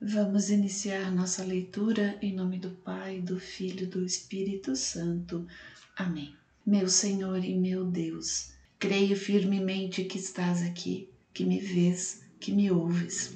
Vamos iniciar nossa leitura em nome do Pai, do Filho e do Espírito Santo. Amém. Meu Senhor e meu Deus, creio firmemente que estás aqui, que me vês, que me ouves.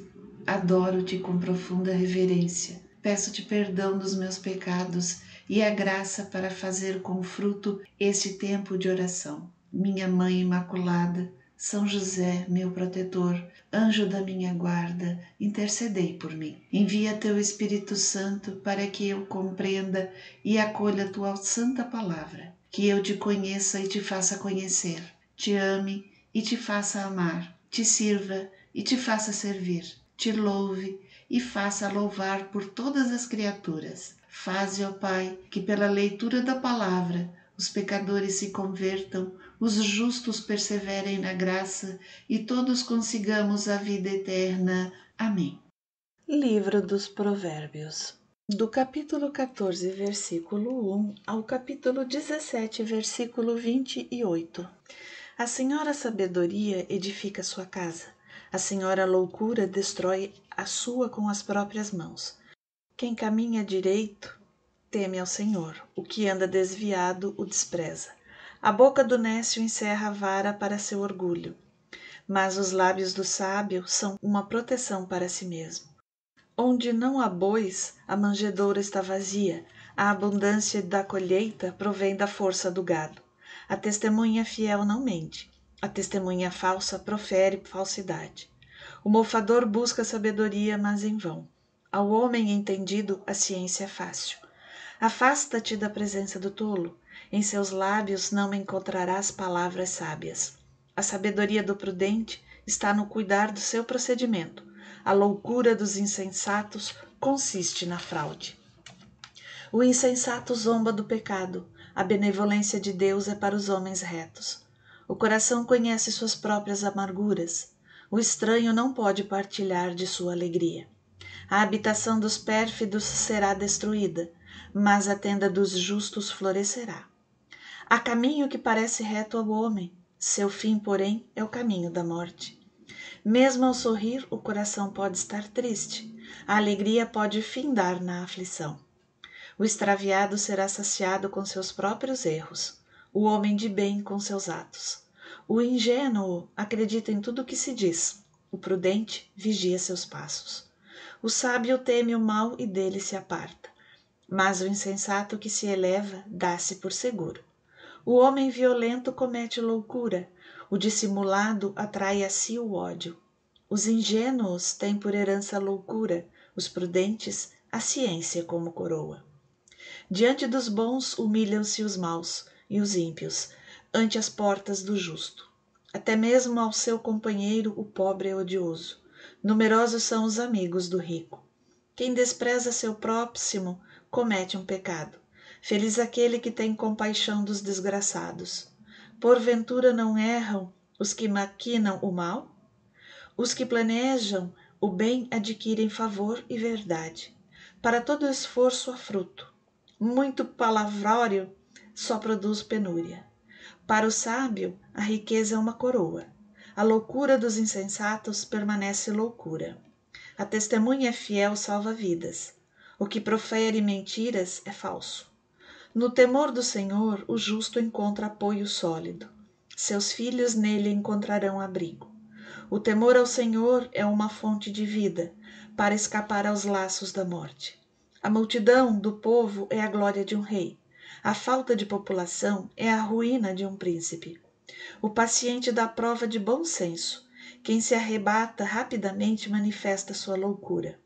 Adoro-te com profunda reverência. Peço-te perdão dos meus pecados e a graça para fazer com fruto este tempo de oração. Minha Mãe Imaculada, São José, meu protetor, anjo da minha guarda, intercedei por mim. Envia teu Espírito Santo para que eu compreenda e acolha tua santa palavra, que eu te conheça e te faça conhecer, te ame e te faça amar, te sirva e te faça servir, te louve e faça louvar por todas as criaturas. Faze, ó Pai, que pela leitura da palavra os pecadores se convertam, os justos perseverem na graça e todos consigamos a vida eterna. Amém. Livro dos Provérbios, do capítulo 14, versículo 1 ao capítulo 17, versículo 28. A senhora sabedoria edifica sua casa, a senhora loucura destrói a sua com as próprias mãos. Quem caminha direito teme ao Senhor, o que anda desviado o despreza. A boca do nécio encerra a vara para seu orgulho, mas os lábios do sábio são uma proteção para si mesmo. Onde não há bois, a manjedoura está vazia, a abundância da colheita provém da força do gado. A testemunha fiel não mente, a testemunha falsa profere falsidade. O mofador busca sabedoria, mas em vão. Ao homem entendido, a ciência é fácil. Afasta-te da presença do tolo, em seus lábios não encontrarás palavras sábias. A sabedoria do prudente está no cuidar do seu procedimento. A loucura dos insensatos consiste na fraude. O insensato zomba do pecado, a benevolência de Deus é para os homens retos. O coração conhece suas próprias amarguras, o estranho não pode partilhar de sua alegria. A habitação dos pérfidos será destruída, mas a tenda dos justos florescerá. Há caminho que parece reto ao homem, seu fim, porém, é o caminho da morte. Mesmo ao sorrir, o coração pode estar triste, a alegria pode findar na aflição. O extraviado será saciado com seus próprios erros, o homem de bem com seus atos. O ingênuo acredita em tudo o que se diz, o prudente vigia seus passos. O sábio teme o mal e dele se aparta, mas o insensato que se eleva dá-se por seguro. O homem violento comete loucura, o dissimulado atrai a si o ódio. Os ingênuos têm por herança a loucura, os prudentes a ciência como coroa. Diante dos bons humilham-se os maus e os ímpios, ante as portas do justo. Até mesmo ao seu companheiro o pobre é odioso. Numerosos são os amigos do rico. Quem despreza seu próximo comete um pecado. Feliz aquele que tem compaixão dos desgraçados. Porventura não erram os que maquinam o mal? Os que planejam o bem adquirem favor e verdade. Para todo esforço há fruto. Muito palavrório só produz penúria. Para o sábio, a riqueza é uma coroa. A loucura dos insensatos permanece loucura. A testemunha fiel salva vidas. O que profere mentiras é falso. No temor do Senhor, o justo encontra apoio sólido. Seus filhos nele encontrarão abrigo. O temor ao Senhor é uma fonte de vida, para escapar aos laços da morte. A multidão do povo é a glória de um rei. A falta de população é a ruína de um príncipe. O paciente dá prova de bom senso. Quem se arrebata rapidamente manifesta sua loucura.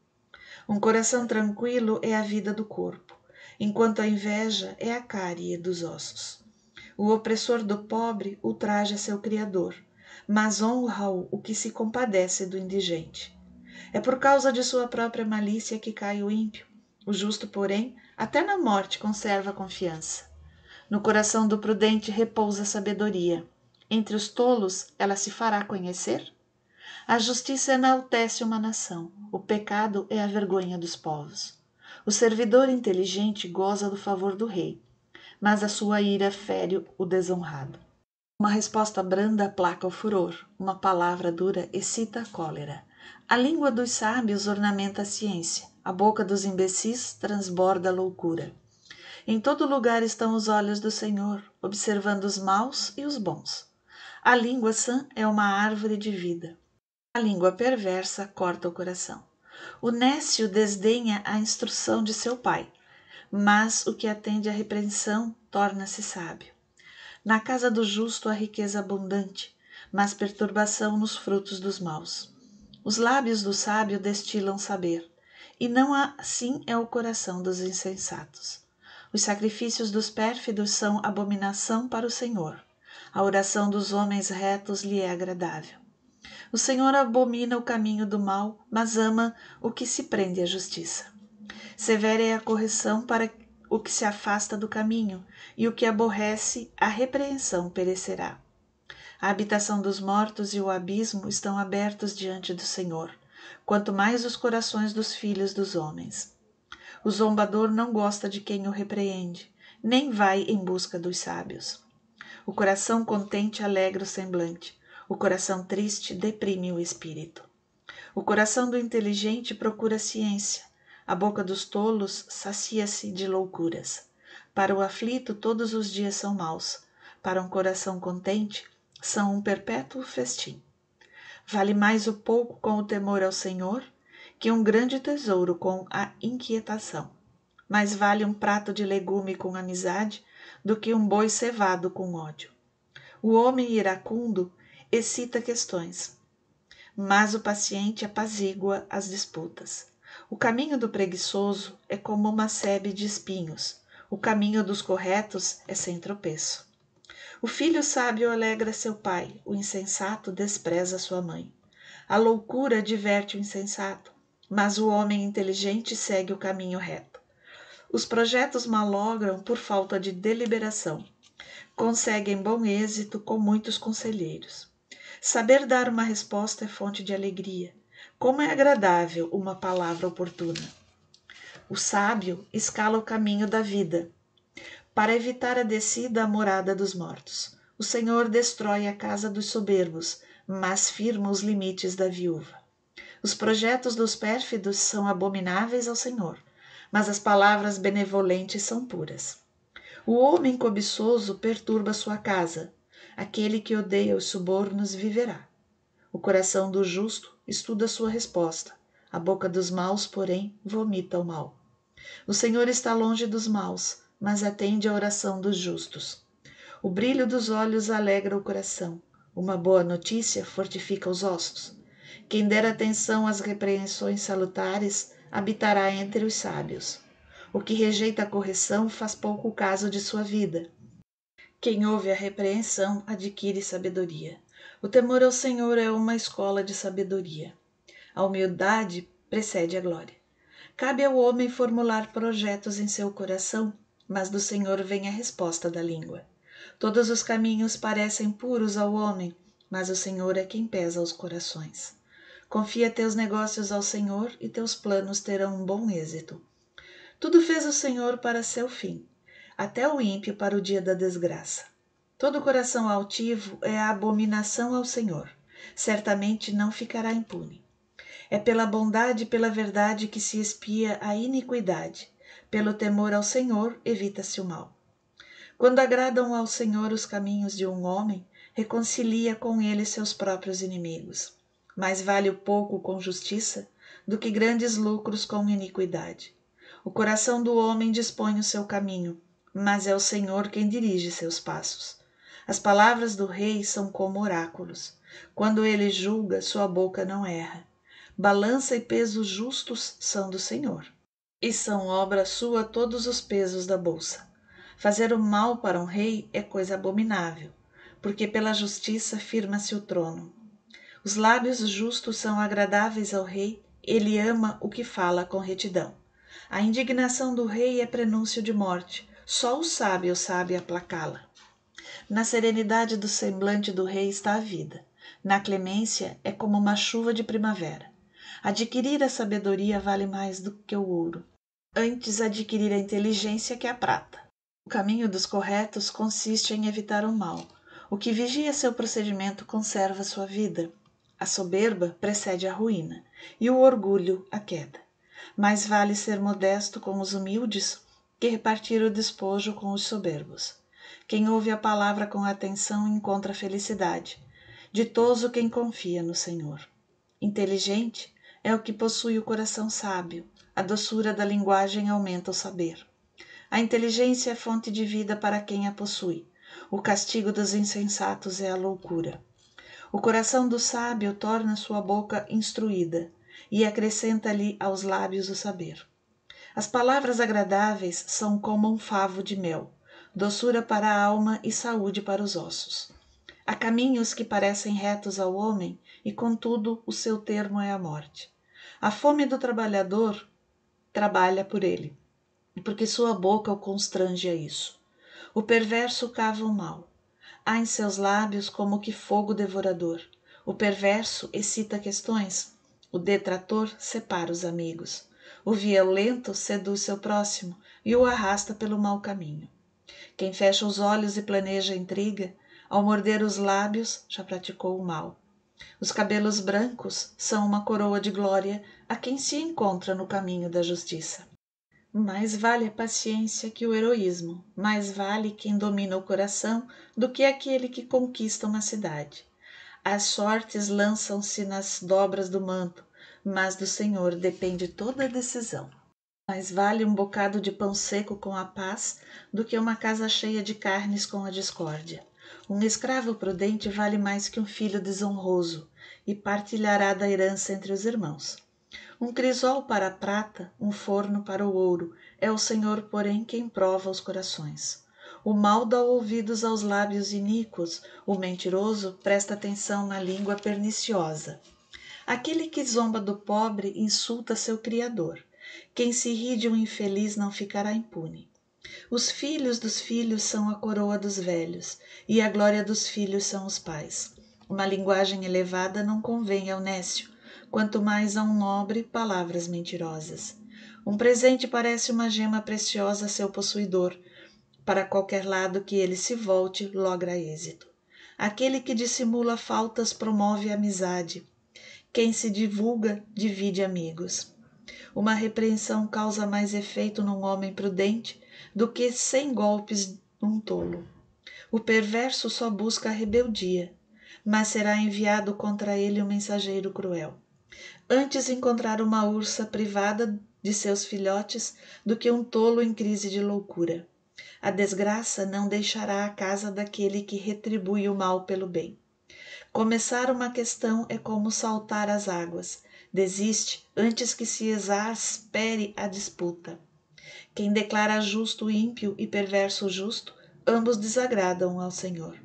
Um coração tranquilo é a vida do corpo, enquanto a inveja é a cárie dos ossos. O opressor do pobre ultraja seu Criador, mas honra-o o que se compadece do indigente. É por causa de sua própria malícia que cai o ímpio. O justo, porém, até na morte conserva a confiança. No coração do prudente repousa a sabedoria. Entre os tolos ela se fará conhecer? A justiça enaltece uma nação, o pecado é a vergonha dos povos. O servidor inteligente goza do favor do rei, mas a sua ira fere o desonrado. Uma resposta branda aplaca o furor, uma palavra dura excita a cólera. A língua dos sábios ornamenta a ciência, a boca dos imbecis transborda a loucura. Em todo lugar estão os olhos do Senhor, observando os maus e os bons. A língua sã é uma árvore de vida. A língua perversa corta o coração. O nécio desdenha a instrução de seu pai, mas o que atende à repreensão torna-se sábio. Na casa do justo há riqueza abundante, mas perturbação nos frutos dos maus. Os lábios do sábio destilam saber, e não assim é o coração dos insensatos. Os sacrifícios dos pérfidos são abominação para o Senhor. A oração dos homens retos lhe é agradável. O Senhor abomina o caminho do mal, mas ama o que se prende à justiça. Severa é a correção para o que se afasta do caminho, e o que aborrece a repreensão perecerá. A habitação dos mortos e o abismo estão abertos diante do Senhor, quanto mais os corações dos filhos dos homens. O zombador não gosta de quem o repreende, nem vai em busca dos sábios. O coração contente alegra o semblante, o coração triste deprime o espírito. O coração do inteligente procura ciência, a boca dos tolos sacia-se de loucuras. Para o aflito todos os dias são maus, para um coração contente são um perpétuo festim. Vale mais o pouco com o temor ao Senhor que um grande tesouro com a inquietação. Mais vale um prato de legume com amizade do que um boi cevado com ódio. O homem iracundo excita questões, mas o paciente apazigua as disputas. O caminho do preguiçoso é como uma sebe de espinhos, o caminho dos corretos é sem tropeço. O filho sábio alegra seu pai, o insensato despreza sua mãe. A loucura diverte o insensato, mas o homem inteligente segue o caminho reto. Os projetos malogram por falta de deliberação. Conseguem bom êxito com muitos conselheiros. Saber dar uma resposta é fonte de alegria. Como é agradável uma palavra oportuna. O sábio escala o caminho da vida, para evitar a descida à morada dos mortos. O Senhor destrói a casa dos soberbos, mas firma os limites da viúva. Os projetos dos pérfidos são abomináveis ao Senhor, mas as palavras benevolentes são puras. O homem cobiçoso perturba sua casa, aquele que odeia os subornos viverá. O coração do justo estuda sua resposta, a boca dos maus, porém, vomita o mal. O Senhor está longe dos maus, mas atende à oração dos justos. O brilho dos olhos alegra o coração, uma boa notícia fortifica os ossos. Quem der atenção às repreensões salutares habitará entre os sábios. O que rejeita a correção faz pouco caso de sua vida. Quem ouve a repreensão adquire sabedoria. O temor ao Senhor é uma escola de sabedoria. A humildade precede a glória. Cabe ao homem formular projetos em seu coração, mas do Senhor vem a resposta da língua. Todos os caminhos parecem puros ao homem, mas o Senhor é quem pesa os corações. Confia teus negócios ao Senhor e teus planos terão um bom êxito. Tudo fez o Senhor para seu fim, até o ímpio para o dia da desgraça. Todo coração altivo é a abominação ao Senhor. Certamente não ficará impune. É pela bondade e pela verdade que se expia a iniquidade. Pelo temor ao Senhor evita-se o mal. Quando agradam ao Senhor os caminhos de um homem, reconcilia com ele seus próprios inimigos. Mais vale o pouco com justiça do que grandes lucros com iniquidade. O coração do homem dispõe o seu caminho, mas é o Senhor quem dirige seus passos. As palavras do rei são como oráculos. Quando ele julga, sua boca não erra. Balança e peso justos são do Senhor, e são obra sua todos os pesos da bolsa. Fazer o mal para um rei é coisa abominável, porque pela justiça firma-se o trono. Os lábios justos são agradáveis ao rei, ele ama o que fala com retidão. A indignação do rei é prenúncio de morte, só o sábio sabe aplacá-la. Na serenidade do semblante do rei está a vida, na clemência é como uma chuva de primavera. Adquirir a sabedoria vale mais do que o ouro. Antes adquirir a inteligência que a prata. O caminho dos corretos consiste em evitar o mal. O que vigia seu procedimento conserva sua vida. A soberba precede a ruína, e o orgulho a queda. Mais vale ser modesto com os humildes que repartir o despojo com os soberbos. Quem ouve a palavra com atenção encontra felicidade. Ditoso quem confia no Senhor. Inteligente é o que possui o coração sábio. A doçura da linguagem aumenta o saber. A inteligência é fonte de vida para quem a possui. O castigo dos insensatos é a loucura. O coração do sábio torna sua boca instruída e acrescenta-lhe aos lábios o saber. As palavras agradáveis são como um favo de mel, doçura para a alma e saúde para os ossos. Há caminhos que parecem retos ao homem e, contudo, o seu termo é a morte. A fome do trabalhador trabalha por ele, porque sua boca o constrange a isso. O perverso cava o mal. Há em seus lábios como que fogo devorador. O perverso excita questões. O detrator separa os amigos. O violento seduz seu próximo e o arrasta pelo mau caminho. Quem fecha os olhos e planeja a intriga, ao morder os lábios, já praticou o mal. Os cabelos brancos são uma coroa de glória a quem se encontra no caminho da justiça. Mais vale a paciência que o heroísmo, mais vale quem domina o coração do que aquele que conquista uma cidade. As sortes lançam-se nas dobras do manto, mas do Senhor depende toda a decisão. Mais vale um bocado de pão seco com a paz do que uma casa cheia de carnes com a discórdia. Um escravo prudente vale mais que um filho desonroso e partilhará da herança entre os irmãos. Um crisol para a prata, um forno para o ouro, é o Senhor, porém, quem prova os corações. O mal dá ouvidos aos lábios iníquos, o mentiroso presta atenção na língua perniciosa. Aquele que zomba do pobre insulta seu Criador. Quem se ri de um infeliz não ficará impune. Os filhos dos filhos são a coroa dos velhos, e a glória dos filhos são os pais. Uma linguagem elevada não convém ao nécio, quanto mais a um nobre palavras mentirosas. Um presente parece uma gema preciosa a seu possuidor. Para qualquer lado que ele se volte, logra êxito. Aquele que dissimula faltas promove a amizade. Quem se divulga, divide amigos. Uma repreensão causa mais efeito num homem prudente do que 100 golpes num tolo. O perverso só busca a rebeldia, mas será enviado contra ele um mensageiro cruel. Antes encontrar uma ursa privada de seus filhotes do que um tolo em crise de loucura. A desgraça não deixará a casa daquele que retribui o mal pelo bem. Começar uma questão é como saltar as águas. Desiste antes que se exaspere a disputa. Quem declara justo o ímpio e perverso o justo, ambos desagradam ao Senhor.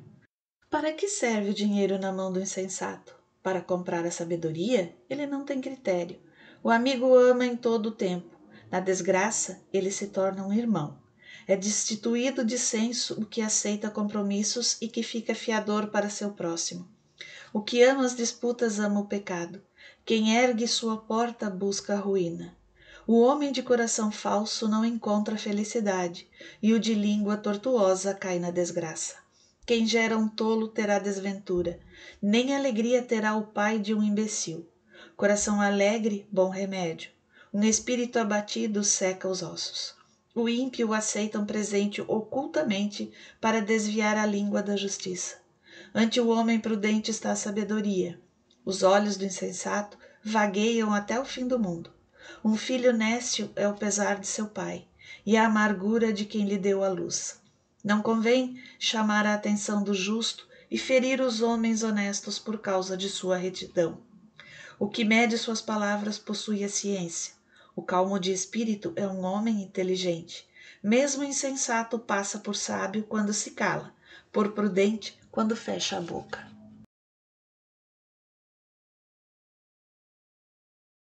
Para que serve o dinheiro na mão do insensato? Para comprar a sabedoria? Ele não tem critério. O amigo ama em todo o tempo. Na desgraça, ele se torna um irmão. É destituído de senso o que aceita compromissos e que fica fiador para seu próximo. O que ama as disputas ama o pecado. Quem ergue sua porta busca a ruína. O homem de coração falso não encontra felicidade, e o de língua tortuosa cai na desgraça. Quem gera um tolo terá desventura, nem alegria terá o pai de um imbecil. Coração alegre, bom remédio. Um espírito abatido seca os ossos. O ímpio aceita um presente ocultamente para desviar a língua da justiça. Ante o homem prudente está a sabedoria. Os olhos do insensato vagueiam até o fim do mundo. Um filho nécio é o pesar de seu pai, e a amargura de quem lhe deu a luz. Não convém chamar a atenção do justo e ferir os homens honestos por causa de sua retidão. O que mede suas palavras possui a ciência. O calmo de espírito é um homem inteligente. Mesmo insensato passa por sábio quando se cala, por prudente quando fecha a boca.